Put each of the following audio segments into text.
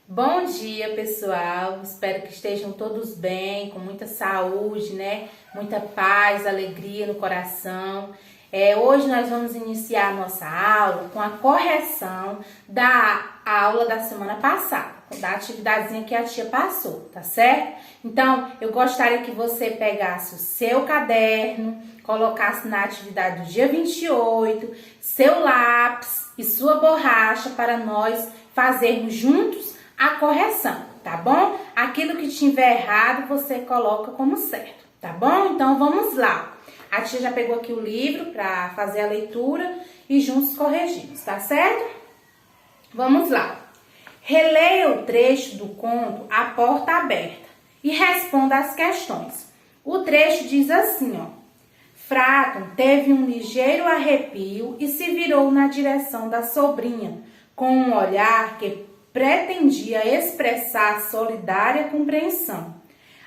Bom dia, pessoal. Espero que estejam todos bem, com muita saúde, né? Muita paz, alegria no coração. Hoje nós vamos iniciar a nossa aula com a correção da aula da semana passada, da atividadezinha que a tia passou, tá certo? Então, eu gostaria que você pegasse o seu caderno, colocasse na atividade do dia 28, seu lápis e sua borracha para nós fazermos juntos a correção, tá bom? Aquilo que tiver errado, você coloca como certo, tá bom? Então, vamos lá. A tia já pegou aqui o livro para fazer a leitura e juntos corrigimos, tá certo? Vamos lá. Releia o trecho do conto A Porta Aberta e responda as questões. O trecho diz assim, ó. Fraton teve um ligeiro arrepio e se virou na direção da sobrinha, com um olhar que pretendia expressar solidária compreensão.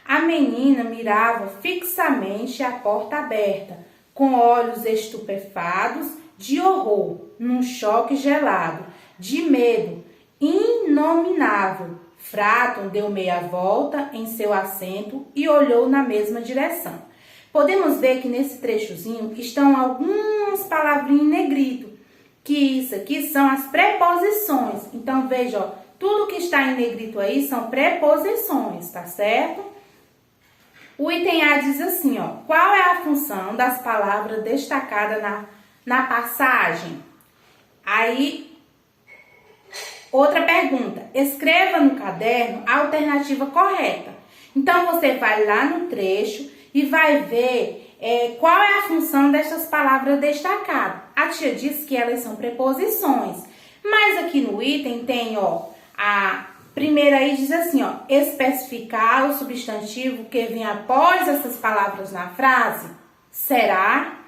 A menina mirava fixamente a porta aberta, com olhos estupefatos de horror, num choque gelado, de medo inominável. Fraton deu meia volta em seu assento e olhou na mesma direção. Podemos ver que nesse trechozinho estão algumas palavrinhas em negrito, que isso aqui são as preposições. Então, veja, ó, tudo que está em negrito aí são preposições, tá certo? O item A diz assim, ó, qual é a função das palavras destacadas na passagem? Aí, outra pergunta, escreva no caderno a alternativa correta. Então, você vai lá no trecho e vai ver qual é a função dessas palavras destacadas. A tia disse que elas são preposições, mas aqui no item tem, ó, a primeira aí diz assim, ó, especificar o substantivo que vem após essas palavras na frase. Será?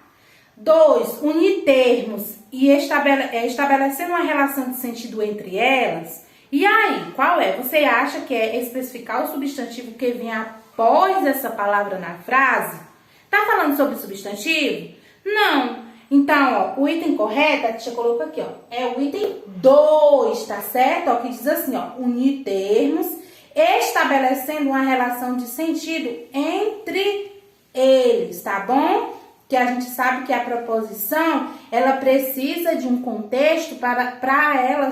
2, unir termos e estabelecendo uma relação de sentido entre elas. E aí, qual é? Você acha que é especificar o substantivo que vem após essa palavra na frase? Tá falando sobre substantivo? Não. Então, ó, o item correto, a tia colocou aqui, ó, é o item 2, tá certo? Ó, que diz assim, ó, unir termos, estabelecendo uma relação de sentido entre eles, tá bom? Que a gente sabe que a preposição, ela precisa de um contexto para ela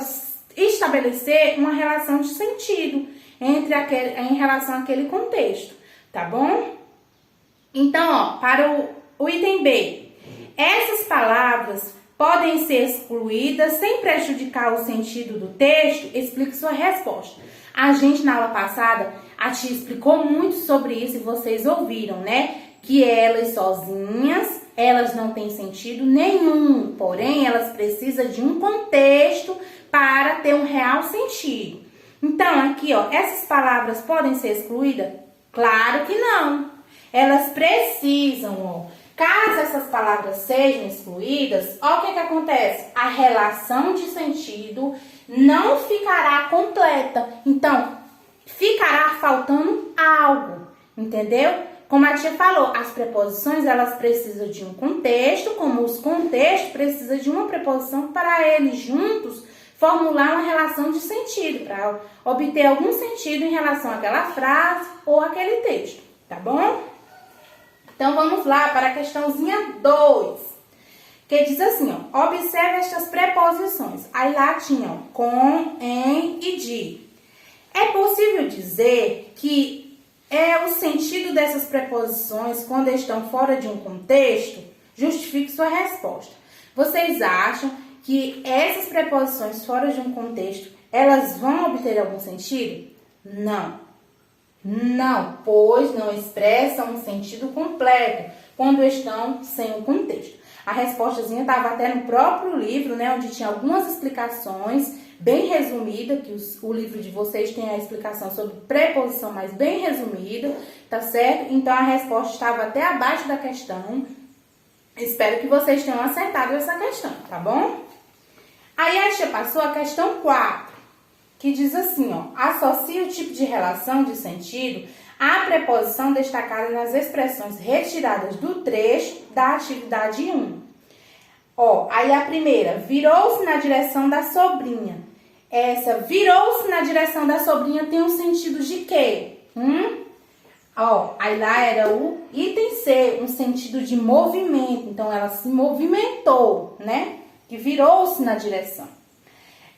estabelecer uma relação de sentido em relação àquele contexto, tá bom? Então, ó, para o item B, essas palavras podem ser excluídas sem prejudicar o sentido do texto? Explique sua resposta. A gente, na aula passada, a tia explicou muito sobre isso e vocês ouviram, né? Que elas sozinhas, elas não têm sentido nenhum, porém, elas precisam de um contexto para ter um real sentido. Então, aqui, ó, essas palavras podem ser excluídas? Claro que não. Elas precisam, ó. Caso essas palavras sejam excluídas, ó, o que acontece? A relação de sentido não ficará completa. Então, ficará faltando algo, entendeu? Como a tia falou, as preposições, elas precisam de um contexto, como os contextos precisam de uma preposição para eles juntos formular uma relação de sentido, para obter algum sentido em relação àquela frase ou àquele texto, tá bom? Então, vamos lá para a questãozinha 2, que diz assim, ó, observe estas preposições. Aí lá tinha, ó, com, em e de. É possível dizer que o sentido dessas preposições, quando estão fora de um contexto? Justifique sua resposta. Vocês acham que essas preposições fora de um contexto, elas vão obter algum sentido? Não. Não, pois não expressam um sentido completo quando estão sem o contexto. A respostazinha estava até no próprio livro, né, onde tinha algumas explicações bem resumidas, que o livro de vocês tem a explicação sobre preposição, mas bem resumida, tá certo? Então, a resposta estava até abaixo da questão. Espero que vocês tenham acertado essa questão, tá bom? Aí, a tia passou a questão 4. Que diz assim, ó, associa o tipo de relação de sentido à preposição destacada nas expressões retiradas do trecho da atividade 1. Ó, aí a primeira, virou-se na direção da sobrinha. Essa virou-se na direção da sobrinha tem um sentido de quê? Ó, aí lá era o item C, um sentido de movimento. Então, ela se movimentou, né? Que virou-se na direção.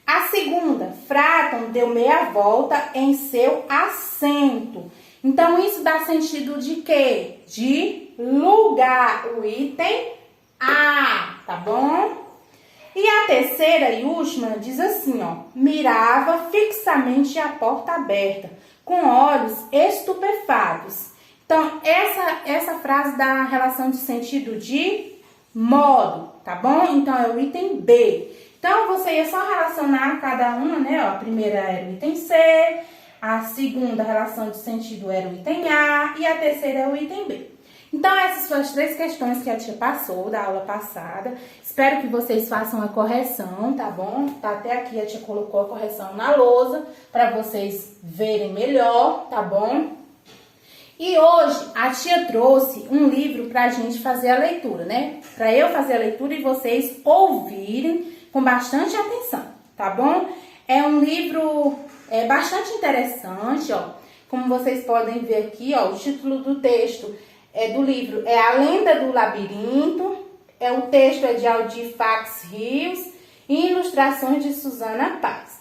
A segunda, Fraton deu meia volta em seu assento. Então, isso dá sentido de quê? De lugar, o item A, tá bom? E a terceira e última diz assim, ó. Mirava fixamente a porta aberta, com olhos estupefatos. Então, essa frase dá relação de sentido de modo, tá bom? Então, é o item B. Então, você ia só relacionar cada uma, né? Ó, a primeira era o item C, a segunda relação de sentido era o item A e a terceira é o item B. Então, essas foram as 3 questões que a tia passou da aula passada. Espero que vocês façam a correção, tá bom? Tá até aqui, a tia colocou a correção na lousa para vocês verem melhor, tá bom? E hoje a tia trouxe um livro pra gente fazer a leitura, né? Pra eu fazer a leitura e vocês ouvirem com bastante atenção, tá bom? É um livro bastante interessante, ó. Como vocês podem ver aqui, ó, o título do texto do livro é A Lenda do Labirinto. O texto é de Aldir Fax Rios e ilustrações de Suzana Paz.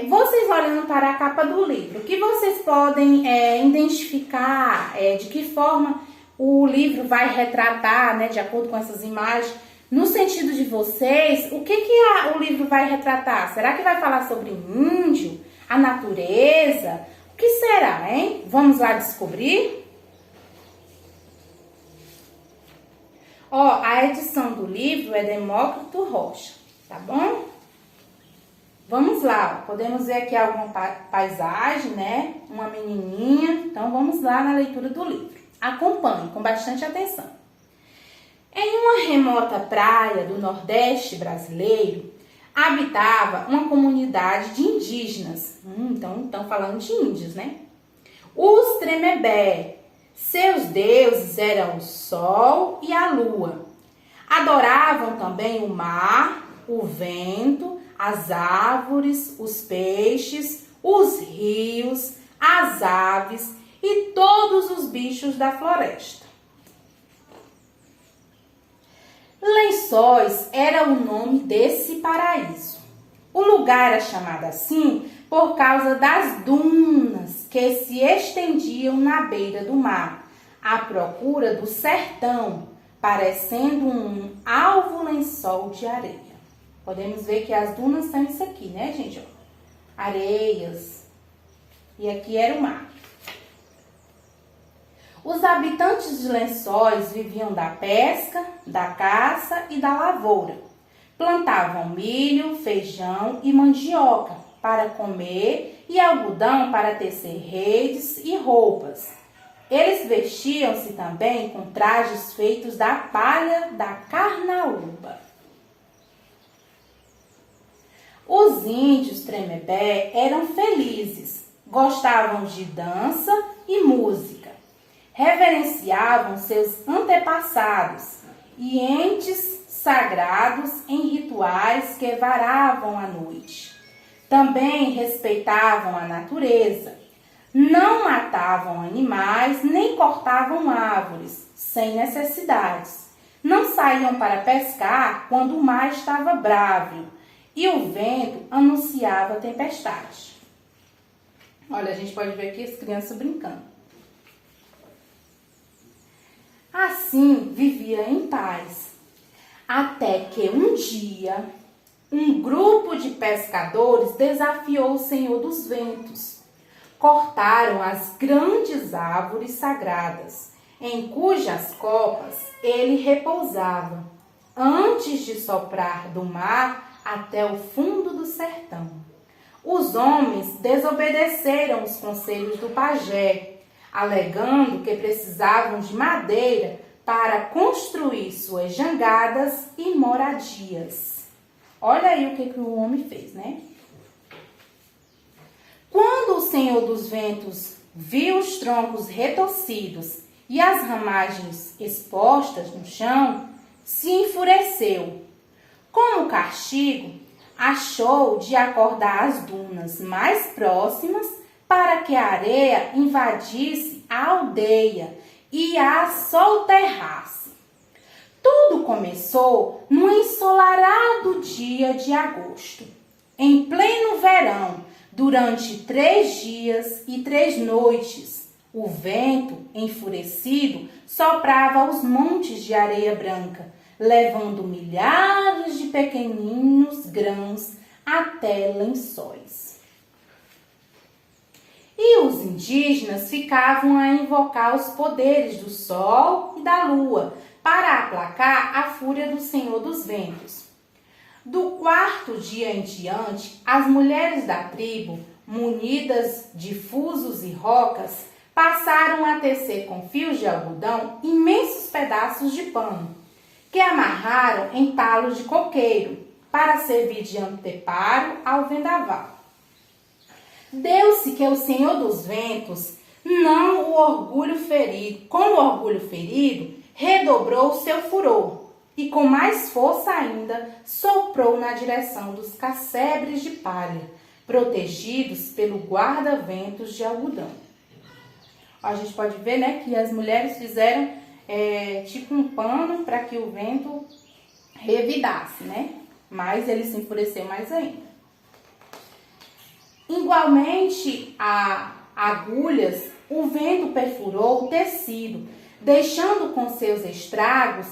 Vocês olhando para a capa do livro, o que vocês podem identificar de que forma o livro vai retratar, né, de acordo com essas imagens, no sentido de vocês, o que o livro vai retratar? Será que vai falar sobre índio, a natureza? O que será, hein? Vamos lá descobrir? Ó, a edição do livro é Demócrito Rocha, tá bom? Vamos lá, ó. Podemos ver aqui alguma paisagem, né? Uma menininha. Então, vamos lá na leitura do livro. Acompanhe com bastante atenção. Em uma remota praia do Nordeste brasileiro, habitava uma comunidade de indígenas. Então, estão falando de índios, né? Os Tremembé. Seus deuses eram o sol e a lua. Adoravam também o mar, o vento, as árvores, os peixes, os rios, as aves e todos os bichos da floresta. Lençóis era o nome desse paraíso. O lugar era chamado assim por causa das dunas que se estendiam na beira do mar, à procura do sertão, parecendo um alvo lençol de areia. Podemos ver que as dunas são isso aqui, né, gente? Ó, areias. E aqui era o mar. Os habitantes de Lençóis viviam da pesca, da caça e da lavoura. Plantavam milho, feijão e mandioca para comer e algodão para tecer redes e roupas. Eles vestiam-se também com trajes feitos da palha da carnaúba. Os índios Tremembé eram felizes, gostavam de dança e música. Reverenciavam seus antepassados e entes sagrados em rituais que varavam a noite. Também respeitavam a natureza. Não matavam animais nem cortavam árvores sem necessidades. Não saíam para pescar quando o mar estava bravo e o vento anunciava tempestade. Olha, a gente pode ver aqui as crianças brincando. Assim vivia em paz, até que um dia um grupo de pescadores desafiou o Senhor dos Ventos. Cortaram as grandes árvores sagradas, em cujas copas ele repousava, antes de soprar do mar até o fundo do sertão. Os homens desobedeceram os conselhos do pajé, alegando que precisavam de madeira para construir suas jangadas e moradias. Olha aí o que o homem fez, né? Quando o Senhor dos Ventos viu os troncos retorcidos e as ramagens expostas no chão, se enfureceu. Como castigo, achou de acordar as dunas mais próximas para que a areia invadisse a aldeia e a soterrasse. Tudo começou no ensolarado dia de agosto, em pleno verão, durante 3 dias e 3 noites. O vento, enfurecido, soprava os montes de areia branca, levando milhares de pequeninos grãos até lençóis. E os indígenas ficavam a invocar os poderes do sol e da lua para aplacar a fúria do Senhor dos Ventos. Do 4º dia em diante, as mulheres da tribo, munidas de fusos e rocas, passaram a tecer com fios de algodão imensos pedaços de pano, que amarraram em talos de coqueiro, para servir de anteparo ao vendaval. Deu-se que o Senhor dos Ventos, com o orgulho ferido, redobrou o seu furor e com mais força ainda soprou na direção dos cassebres de palha, protegidos pelo guarda-ventos de algodão. A gente pode ver, né, que as mulheres fizeram tipo um pano para que o vento revidasse, né? Mas ele se enfureceu mais ainda. Igualmente a agulhas, o vento perfurou o tecido, deixando com seus estragos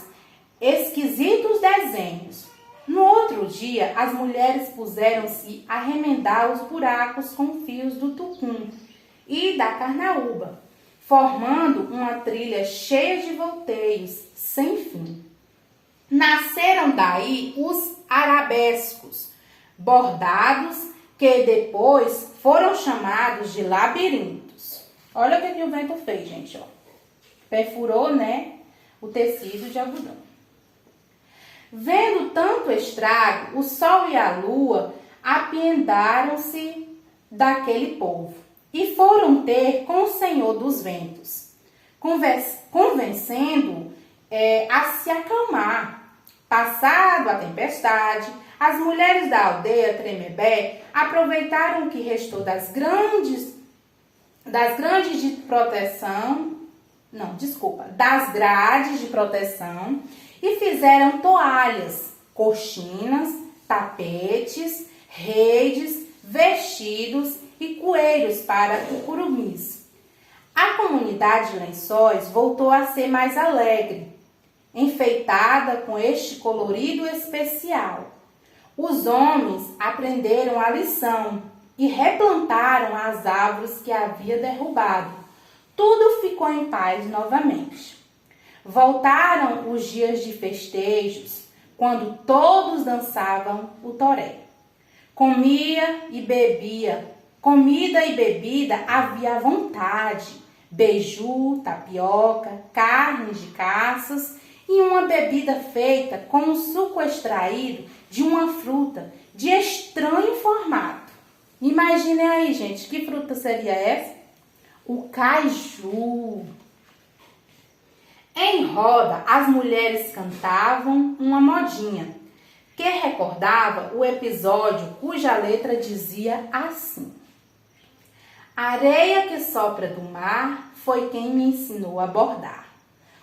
esquisitos desenhos. No outro dia, as mulheres puseram-se a remendar os buracos com fios do tucum e da carnaúba, formando uma trilha cheia de volteios sem fim. Nasceram daí os arabescos, bordados, que depois foram chamados de labirintos. Olha o que o vento fez, gente, ó. Perfurou, né, o tecido de algodão. Vendo tanto estrago, o sol e a lua apiedaram-se daquele povo e foram ter com o Senhor dos Ventos, convencendo-o a se acalmar. Passado a tempestade, as mulheres da aldeia Tremembé aproveitaram o que restou das grades de proteção e fizeram toalhas, coxinas, tapetes, redes, vestidos e coelhos para cucurumis. A comunidade de Lençóis voltou a ser mais alegre, enfeitada com este colorido especial. Os homens aprenderam a lição e replantaram as árvores que havia derrubado. Tudo ficou em paz novamente. Voltaram os dias de festejos, quando todos dançavam o toré. Comida e bebida havia à vontade. Beiju, tapioca, carnes de caças e uma bebida feita com um suco extraído de uma fruta de estranho formato. Imaginem aí, gente, que fruta seria essa? O caju. Em roda, as mulheres cantavam uma modinha, que recordava o episódio cuja letra dizia assim: a areia que sopra do mar foi quem me ensinou a bordar.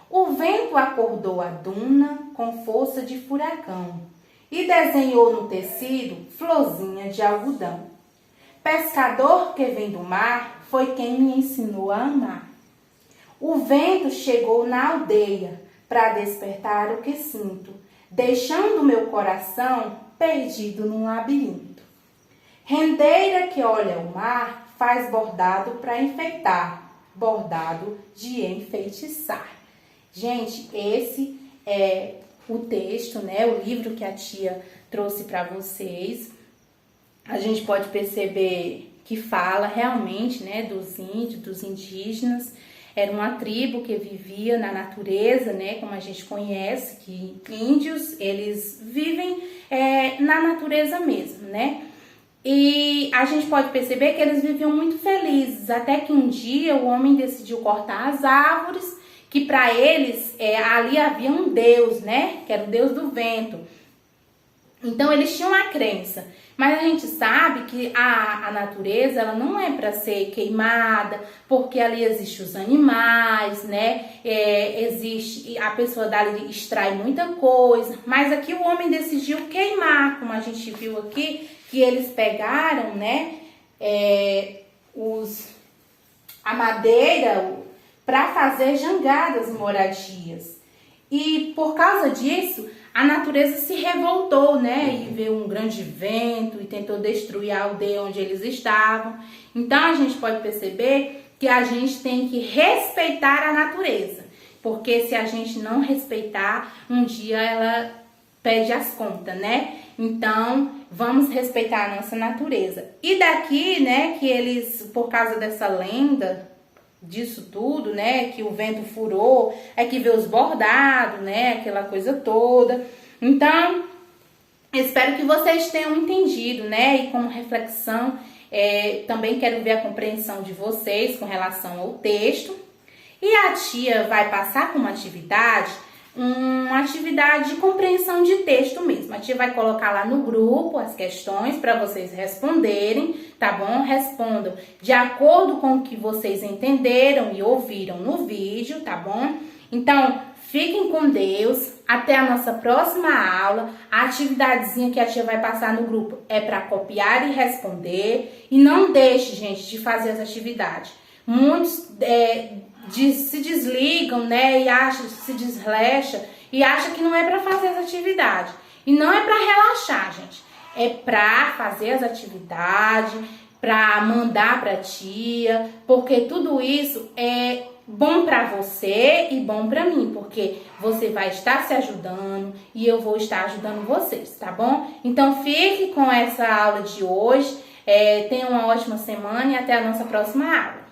O vento acordou a duna com força de furacão e desenhou no tecido florzinha de algodão. Pescador que vem do mar foi quem me ensinou a amar. O vento chegou na aldeia para despertar o que sinto, deixando meu coração perdido num labirinto. Rendeira que olha o mar faz bordado para enfeitar, bordado de enfeitiçar. Gente, esse é o texto, né? O livro que a tia trouxe para vocês. A gente pode perceber que fala realmente, né, dos índios, dos indígenas. Era uma tribo que vivia na natureza, né, como a gente conhece, que índios, eles vivem na natureza mesmo, né? E a gente pode perceber que eles viviam muito felizes, até que um dia o homem decidiu cortar as árvores, que para eles ali havia um deus, né, que era o deus do vento. Então eles tinham a crença, mas a gente sabe que a natureza ela não é para ser queimada, porque ali existem os animais, né? Existe, a pessoa dali extrai muita coisa, mas aqui o homem decidiu queimar, como a gente viu aqui, que eles pegaram, né? A madeira para fazer jangadas e moradias. E por causa disso, a natureza se revoltou, né? E veio um grande vento e tentou destruir a aldeia onde eles estavam. Então a gente pode perceber que a gente tem que respeitar a natureza. Porque se a gente não respeitar, um dia ela pede as contas, né? Então, vamos respeitar a nossa natureza. E daqui, né, que eles, por causa dessa lenda, disso tudo, né, que o vento furou, é que vê os bordados, né, aquela coisa toda. Então, espero que vocês tenham entendido, né, e como reflexão, também quero ver a compreensão de vocês com relação ao texto. E a tia vai passar com uma atividade de compreensão de texto mesmo. A tia vai colocar lá no grupo as questões para vocês responderem, tá bom? Respondam de acordo com o que vocês entenderam e ouviram no vídeo, tá bom? Então, fiquem com Deus. Até a nossa próxima aula. A atividadezinha que a tia vai passar no grupo é para copiar e responder. E não deixe, gente, de fazer essa atividade. Muitos se desligam, né, e se deslecha e acha que não é para fazer essa atividade. E não é para relaxar, gente. É para fazer as atividades, para mandar para tia, porque tudo isso é bom para você e bom para mim, porque você vai estar se ajudando e eu vou estar ajudando vocês, tá bom? Então fique com essa aula de hoje. Tenha uma ótima semana e até a nossa próxima aula.